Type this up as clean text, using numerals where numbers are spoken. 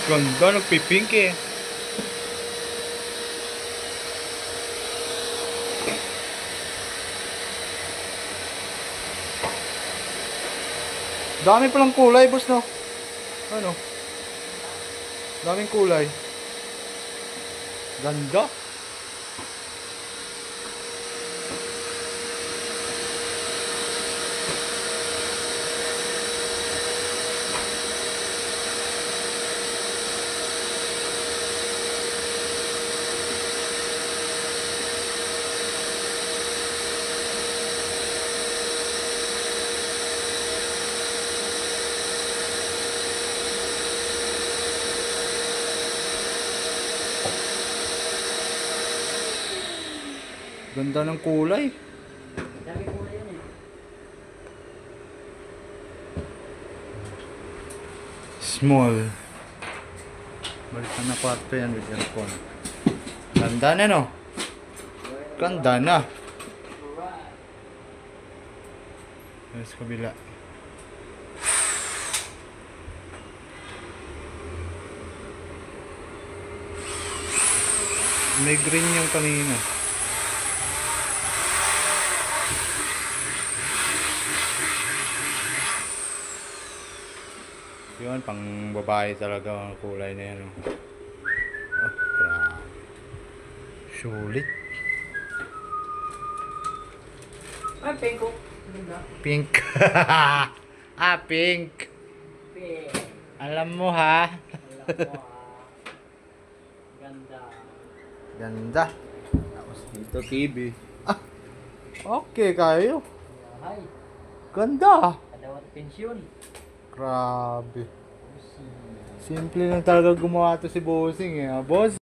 Ganda, nagpipink eh. Dami palang kulay, boss, no? Ano? Daming kulay. Ganda. Ganda ng kulay. Dami kulay yan eh. Small. Balikan na kwarto yan with aircon. Ganda na, no? Ganda na. Yan sa kabila. May green yung kanina. Yun, pang babae talaga ang kulay na yan. Oh, grabe. Sulit. Ay, peko. Pink. Pink. Pink. Alam mo ha. Alam mo ah. Ganda. Ganda. Tapos dito TV. Okay kayo. Yahay. Ganda. Kadawat pensyon. Grabe. Simple lang talaga gumawa to si Bossing eh, boss.